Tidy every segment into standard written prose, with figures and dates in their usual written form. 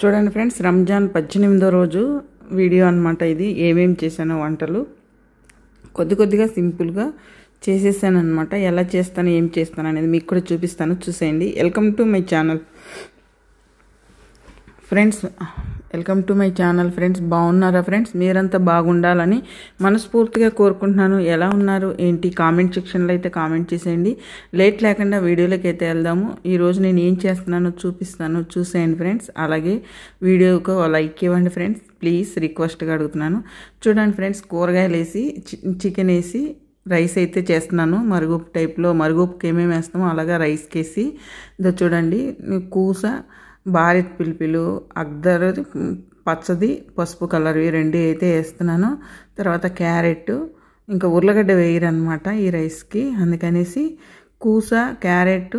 చూడండి ఫ్రెండ్స్, రంజాన్ 18వ రోజు వీడియో అన్నమాట ఇది. ఏమేమి చేశానో వంటలు కొద్దిగా సింపుల్గా చేసేసాను అన్నమాట. ఎలా చేస్తాను ఏం చేస్తాను అనేది మీకు కూడా చూపిస్తాను, చూసేయండి. Welcome to my channel friends, welcome to my channel friends. బాగున్నారా ఫ్రెండ్స్? మీరంతా బాగుండాలని మనస్ఫూర్తిగా కోరుకుంటున్నాను. ఎలా ఉన్నారు ఏంటి కామెంట్ సెక్షన్లో అయితే కామెంట్ చేసేయండి. లేట్ లేకుండా వీడియోలోకి అయితే వెళ్దాము. ఈరోజు నేను ఏం చేస్తున్నానో చూపిస్తాను, చూసేయండి ఫ్రెండ్స్. అలాగే వీడియోకి లైక్ ఇవ్వండి ఫ్రెండ్స్, ప్లీజ్ రిక్వెస్ట్గా అడుగుతున్నాను. చూడండి ఫ్రెండ్స్, కూరగాయలు వేసి చికెన్ వేసి రైస్ అయితే చేస్తున్నాను. మరుగుపు టైప్లో, మరుగుపుకి ఏమేమి వేస్తామో అలాగా రైస్కి వేసి ఇదో చూడండి, కూస, భారత్ పిలిపిలు, అగ్దర్, పచ్చది, పసుపు కలర్వి రెండు అయితే వేస్తున్నాను. తర్వాత క్యారెట్, ఇంకా ఉర్లగడ్డ వేయరనమాట ఈ రైస్కి, అందుకనేసి కూస, క్యారెట్,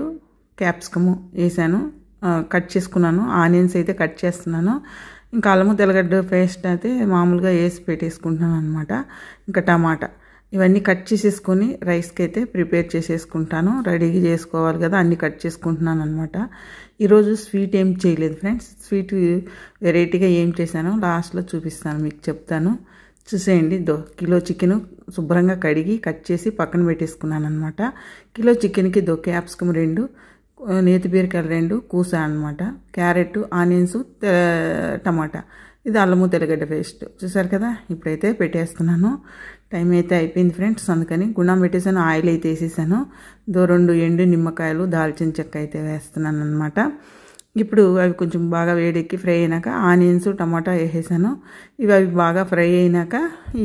క్యాప్సికము వేసాను, కట్ చేసుకున్నాను. ఆనియన్స్ అయితే కట్ చేస్తున్నాను. ఇంకా అల్లము తెల్లగడ్డ పేస్ట్ అయితే మామూలుగా వేసి పెట్టేసుకుంటున్నాను అనమాట. ఇంకా టమాటా ఇవన్నీ కట్ చేసేసుకొని రైస్కి అయితే ప్రిపేర్ చేసేసుకుంటాను. రెడీగా చేసుకోవాలి కదా, అన్నీ కట్ చేసుకుంటున్నాను అనమాట. ఈరోజు స్వీట్ ఏం చేయలేదు ఫ్రెండ్స్. స్వీట్ వెరైటీగా ఏం చేశానో లాస్ట్లో చూపిస్తాను, మీకు చెప్తాను, చూసేయండి. కిలో చికెన్ శుభ్రంగా కడిగి కట్ చేసి పక్కన పెట్టేసుకున్నాను అనమాట. కిలో చికెన్కి క్యాప్సికమ్ 2, నేతి బీరకాయలు 2, కూస అనమాట, క్యారెట్, ఆనియన్స్, టమాటా, ఇది అల్లము తెల్లగడ్డ పేస్ట్. చూసారు కదా, ఇప్పుడైతే పెట్టేస్తున్నాను. టైం అయితే అయిపోయింది ఫ్రెండ్స్, అందుకని గుండం పెట్టేసాను. ఆయిల్ అయితే వేసేసాను. 2 ఎండు నిమ్మకాయలు, దాల్చిన చెక్క అయితే వేస్తున్నాను అనమాట. ఇప్పుడు అవి కొంచెం బాగా వేడెక్కి ఫ్రై అయినాక ఆనియన్స్, టమాటా వేసేసాను. అవి బాగా ఫ్రై అయినాక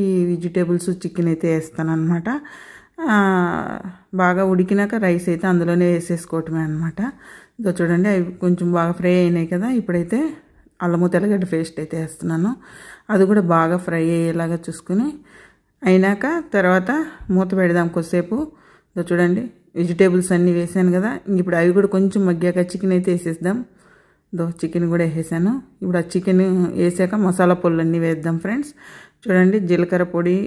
ఈ వెజిటేబుల్స్, చికెన్ అయితే వేస్తాను అనమాట. బాగా ఉడికినాక రైస్ అయితే అందులోనే వేసేసుకోవటమే అనమాట. చూడండి, అవి కొంచెం బాగా ఫ్రై అయినాయి కదా. ఇప్పుడైతే అల్లము తెల్లగడ్డ పేస్ట్ అయితే వేస్తున్నాను. అది కూడా బాగా ఫ్రై అయ్యేలాగా చూసుకుని అయినాక తర్వాత మూత పెడదాం కొద్దిసేపు. చూడండి, వెజిటేబుల్స్ అన్నీ వేసాను కదా. ఇప్పుడు అవి కూడా కొంచెం మగ్గాక చికెన్ అయితే వేసేద్దాం. చికెన్ కూడా వేసేసాను. ఇప్పుడు ఆ చికెన్ వేసాక మసాలా పొడులు అన్నీ వేద్దాం ఫ్రెండ్స్. చూడండి, జీలకర్ర పొడి,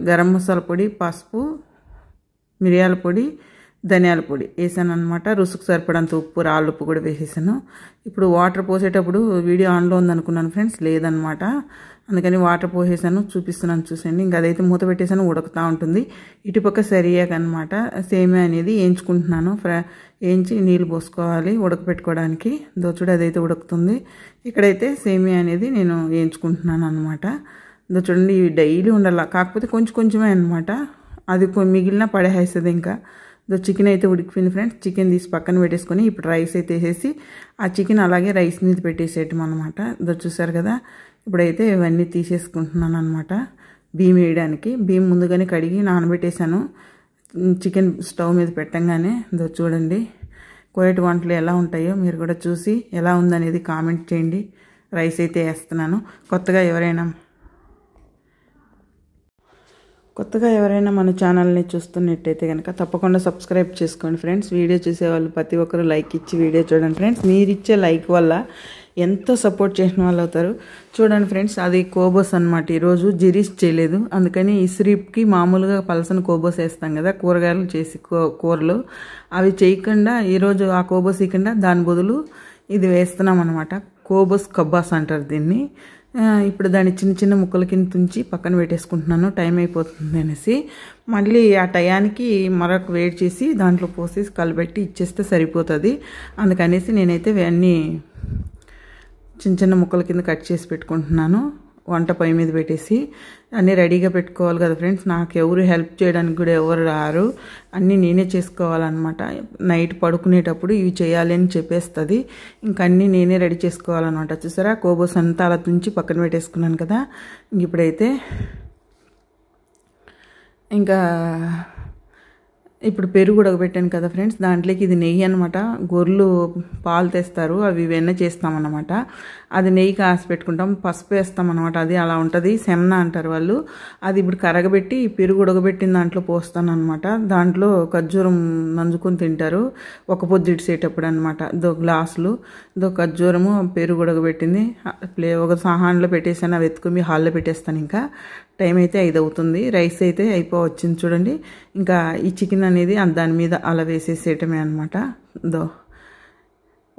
గరం మసాలా పొడి, పసుపు, మిరియాల పొడి, ధనియాల పొడి వేసాను అనమాట. రుసుకు సరిపడంత ఉప్పు, రాళ్ళు ఉప్పు కూడా వేసేసాను. ఇప్పుడు వాటర్ పోసేటప్పుడు వీడియో ఆన్లో ఉందనుకున్నాను ఫ్రెండ్స్, లేదనమాట. అందుకని వాటర్ పోసేసాను, చూపిస్తున్నాను, చూసండి. ఇంకా అదైతే మూత పెట్టేసాను, ఉడుకుతూ ఉంటుంది. ఇటుపక్క సరియాక అనమాట సేమియా అనేది వేయించుకుంటున్నాను. వేయించి నీళ్ళు పోసుకోవాలి ఉడకపెట్టుకోవడానికి. చూడు, అదైతే ఉడుకుతుంది. ఇక్కడైతే సేమియా అనేది నేను వేయించుకుంటున్నాను అనమాట. చూడండి, ఇవి డైలీ ఉండాలి, కాకపోతే కొంచెమే అనమాట. అది మిగిలిన పడేస్తుంది. ఇంకా చికెన్ అయితే ఉడికిపోయింది ఫ్రెండ్స్. చికెన్ తీసి పక్కన పెట్టేసుకొని ఇప్పుడు రైస్ అయితే వేసేసి ఆ చికెన్ అలాగే రైస్ మీద పెట్టేసేయటం అనమాట. చూసారు కదా, ఇప్పుడైతే ఇవన్నీ తీసేసుకుంటున్నాను అనమాట. బియ్యం వేయడానికి బియ్యం ముందుగానే కడిగి నానబెట్టేశాను. చికెన్ స్టవ్ మీద పెట్టంగానే చూడండి, కోయటి వంటలు ఎలా ఉంటాయో మీరు కూడా చూసి ఎలా ఉందనేది కామెంట్ చేయండి. రైస్ అయితే వేస్తున్నాను. కొత్తగా ఎవరైనా మన ఛానల్ని చూస్తున్నట్టయితే కనుక తప్పకుండా సబ్స్క్రైబ్ చేసుకోండి ఫ్రెండ్స్. వీడియో చూసేవాళ్ళు ప్రతి ఒక్కరు లైక్ ఇచ్చి వీడియో చూడండి ఫ్రెండ్స్. మీరు ఇచ్చే లైక్ వల్ల ఎంతో సపోర్ట్ చేసిన వాళ్ళు అవుతారు. చూడండి ఫ్రెండ్స్, అది కోబోస్ అనమాట. ఈరోజు జిరీస్ చేయలేదు, అందుకని ఇస్రీప్కి మామూలుగా పలసన కోబోస్ వేస్తాం కదా కూరగాయలు చేసి కూరలు, అవి చేయకుండా ఈరోజు ఆ కోబోస్ ఇవ్వకుండా దాని బదులు ఇది వేస్తున్నాం అనమాట. కోబోస్ కబ్బాస్ అంటారు దీన్ని. ఇప్పుడు దాన్ని చిన్న ముక్కల కింద తుంచి పక్కన పెట్టేసుకుంటున్నాను, టైం అయిపోతుంది అనేసి. మళ్ళీ ఆ టయానికి మరొక వేడి చేసి దాంట్లో పోసేసి కలిపెట్టి ఇచ్చేస్తే సరిపోతుంది. అందుకనేసి నేనైతే అన్నీ చిన్న ముక్కల కింద కట్ చేసి పెట్టుకుంటున్నాను. వంట పొయ్యి మీద పెట్టేసి అన్నీ రెడీగా పెట్టుకోవాలి కదా ఫ్రెండ్స్. నాకు ఎవరు హెల్ప్ చేయడానికి కూడా ఎవరు రారు, అన్నీ నేనే చేసుకోవాలన్నమాట. నైట్ పడుకునేటప్పుడు ఇవి చేయాలి అని చెప్పేస్తుంది, ఇంక అన్నీ నేనే రెడీ చేసుకోవాలన్నమాట. చూసారా, కోబోస్ అంతా అలా తుంచి పక్కన పెట్టేసుకున్నాను కదా. ఇప్పుడైతే ఇంకా ఇప్పుడు పెరుగు ఉడకబెట్టాను కదా ఫ్రెండ్స్, దాంట్లోకి ఇది నెయ్యి అనమాట. గొర్రెలు పాలు తెస్తారు, అవి వెన్న చేస్తామన్నమాట. అది నెయ్యి కాసి పెట్టుకుంటాం, పసుపు వేస్తామన్నమాట. అది అలా ఉంటుంది, సెమ్న అంటారు వాళ్ళు. అది ఇప్పుడు కరగబెట్టి పెరుగు ఉడకబెట్టిన దాంట్లో పోస్తాను అనమాట. దాంట్లో ఖర్జూరం నంజుకొని తింటారు ఒక పొద్దు ఇడిసేటప్పుడు అనమాట. గ్లాసులు ఖర్జూరము, పెరుగు ఉడకబెట్టింది ఒక సాహాన్లో పెట్టేసాను. అవి ఎత్తుకుని హాల్లో పెట్టేస్తాను. ఇంకా టైం అయితే 5 అవుతుంది. రైస్ అయితే అయిపోవచ్చింది చూడండి. ఇంకా ఈ చికెన్ అనేది దాని మీద అలా వేసేసేయటమే అనమాట.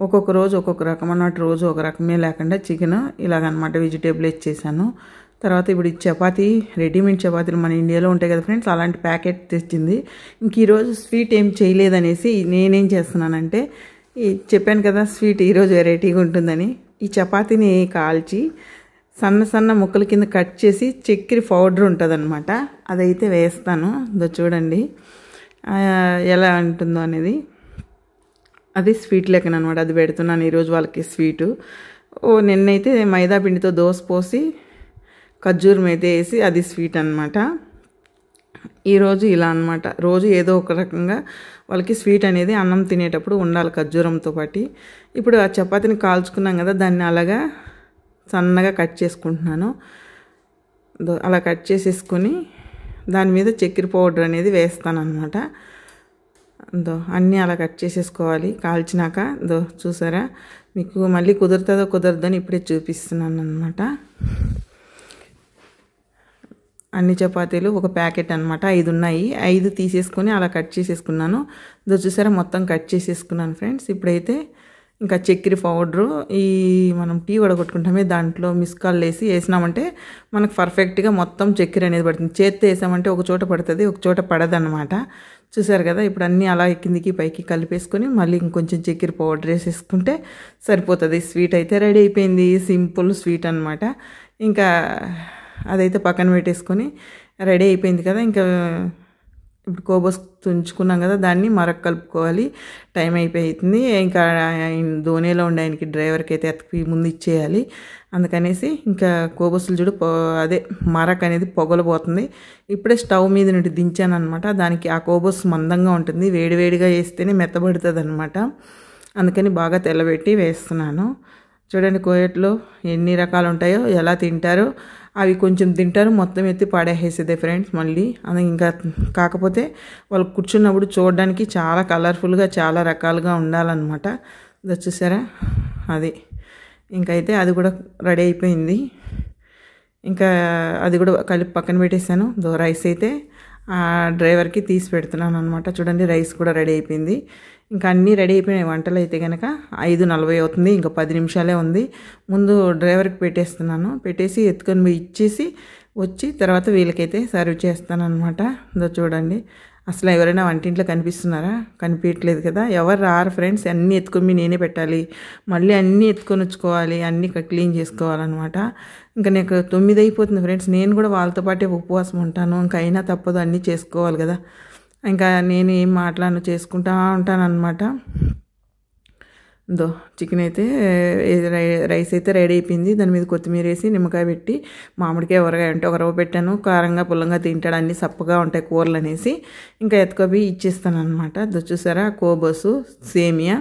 ఒక్కొక్క రోజు ఒక్కొక్క రకం అన్నట్టు, రోజు ఒక రకమే లేకుండా చికెన్ ఇలాగనమాట వెజిటేబుల్ ఇచ్చేసాను. తర్వాత ఇప్పుడు ఈ చపాతీ, రెడీమేడ్ చపాతీలు మన ఇండియాలో ఉంటాయి కదా ఫ్రెండ్స్, అలాంటి ప్యాకెట్ తెచ్చింది. ఇంక ఈరోజు స్వీట్ ఏం చేయలేదనేసి నేనేం చేస్తున్నానంటే, చెప్పాను కదా స్వీట్ ఈరోజు వెరైటీగా ఉంటుందని, ఈ చపాతీని కాల్చి సన్న సన్న ముక్కల కింద కట్ చేసి చక్కెర పౌడర్ ఉంటుందన్నమాట, అదైతే వేస్తాను. చూడండి ఎలా ఉంటుందో అనేది. అది స్వీట్ లెక్కన అనమాట, అది పెడుతున్నాను ఈరోజు వాళ్ళకి స్వీటు. నిన్నైతే మైదా పిండితో దోశ పోసి ఖర్జూరం అయితే వేసి అది స్వీట్ అనమాట. ఈరోజు ఇలా అనమాట, రోజు ఏదో ఒక రకంగా వాళ్ళకి స్వీట్ అనేది అన్నం తినేటప్పుడు ఉండాలి ఖర్జూరంతో పాటు. ఇప్పుడు ఆ చపాతీని కాల్చుకున్నాం కదా, దాన్ని అలాగా సన్నగా కట్ చేసుకుంటున్నాను. అలా కట్ చేసేసుకొని దాని మీద చక్కెర పౌడర్ అనేది వేస్తాను అనమాట. అన్నీ అలా కట్ చేసేసుకోవాలి కాల్చినాక. చూసారా, మీకు మళ్ళీ కుదురుతుందో కుదరదని ఇప్పుడే చూపిస్తున్నాను అనమాట. అన్ని చపాతీలు ఒక ప్యాకెట్ అనమాట, 5 ఉన్నాయి. 5 తీసేసుకొని అలా కట్ చేసేసుకున్నాను. చూసారా, మొత్తం కట్ చేసేసుకున్నాను ఫ్రెండ్స్. ఇప్పుడైతే ఇంకా చక్కెర పౌడరు, ఈ మనం టీ వడగొట్టుకుంటామే దాంట్లో మిస్కాల్ వేసినామంటే మనకు పర్ఫెక్ట్గా మొత్తం చక్కెర అనేది పడుతుంది. చేత్తో వేసామంటే ఒక చోట పడుతుంది, ఒక చోట పడదన్నమాట. చూసారు కదా, ఇప్పుడు అన్నీ అలా కిందికి పైకి కలిపేసుకొని మళ్ళీ ఇంకొంచెం చక్కెర పౌడర్ వేసేసుకుంటే సరిపోతుంది. స్వీట్ అయితే రెడీ అయిపోయింది, సింపుల్ స్వీట్ అనమాట. ఇంకా అదైతే పక్కన పెట్టేసుకొని రెడీ అయిపోయింది కదా. ఇంకా ఇప్పుడు కోబోస్ తుంచుకున్నాం కదా, దాన్ని మరొక కలుపుకోవాలి. టైం అయిపోతుంది. ఇంకా ధోనిలో ఉండే ఆయనకి డ్రైవర్కి అయితే ఎత్తుకి ముందు ఇచ్చేయాలి. అందుకనేసి ఇంకా కోబోసులు చూడు అదే మరక్ అనేది పొగలబోతుంది. ఇప్పుడే స్టవ్ మీద నుండి దించాను అనమాట. దానికి ఆ కోబోస్ మందంగా ఉంటుంది, వేడివేడిగా వేస్తేనే మెత్తబడుతుంది అనమాట. అందుకని బాగా తెల్లబెట్టి వేస్తున్నాను. చూడండి కోయట్లో ఎన్ని రకాలు ఉంటాయో, ఎలా తింటారో. అవి కొంచెం తింటారు, మొత్తం ఎత్తి పాడేసేదే ఫ్రెండ్స్ మళ్ళీ. అది ఇంకా కాకపోతే వాళ్ళు కూర్చున్నప్పుడు చూడడానికి చాలా కలర్ఫుల్గా చాలా రకాలుగా ఉండాలన్నమాట. చూసారా, అది ఇంకైతే అది కూడా రెడీ అయిపోయింది. ఇంకా అది కూడా కలిపి పక్కన పెట్టేశాను. రైస్ అయితే ఆ డ్రైవర్కి తీసి పెడుతున్నాను అనమాట. చూడండి, రైస్ కూడా రెడీ అయిపోయింది. ఇంకా అన్నీ రెడీ అయిపోయినాయి. వంటలు అయితే కనుక 5:40 అవుతుంది, ఇంకా 10 నిమిషాలే ఉంది. ముందు డ్రైవర్కి పెట్టేస్తున్నాను, పెట్టేసి ఎత్తుకొని పోయి ఇచ్చేసి వచ్చి తర్వాత వీళ్ళకైతే సర్వ్ చేస్తాను అనమాట. చూడండి, అసలు ఎవరైనా వంటింట్లో కనిపిస్తున్నారా? కనిపించట్లేదు కదా. ఎవరు రారు ఫ్రెండ్స్, అన్నీ ఎత్తుకొని నేనే పెట్టాలి, మళ్ళీ అన్నీ ఎత్తుకొని వచ్చుకోవాలి, అన్నీ క్లీన్ చేసుకోవాలన్నమాట. ఇంకా నాకు 9 అయిపోతుంది ఫ్రెండ్స్. నేను కూడా వాళ్ళతో పాటే ఉపవాసం ఉంటాను, ఇంకా అయినా తప్పదు, అన్నీ చేసుకోవాలి కదా. ఇంకా నేను ఏం మాట్లాడను, చేసుకుంటా ఉంటాను అనమాట. చికెన్ అయితే రైస్ అయితే రెడీ అయిపోయింది. దాని మీద కొత్తిమీర వేసి నిమ్మకాయ పెట్టి మామిడికాయ ఊరగాయ అంటే ఒక రవ్వ పెట్టాను. కారంగా పుల్లంగా తింటాడు, అన్నీ సప్పగా ఉంటాయి కూరలు అనేసి ఇంకా ఎత్తుకోబి ఇచ్చేస్తాను అనమాట. చూసారా, కోబోసు, సేమియా,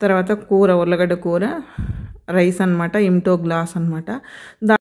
తర్వాత కూర, ఉర్లగడ్డ కూర, రైస్ అనమాట, ఇంటో గ్లాస్ అనమాట.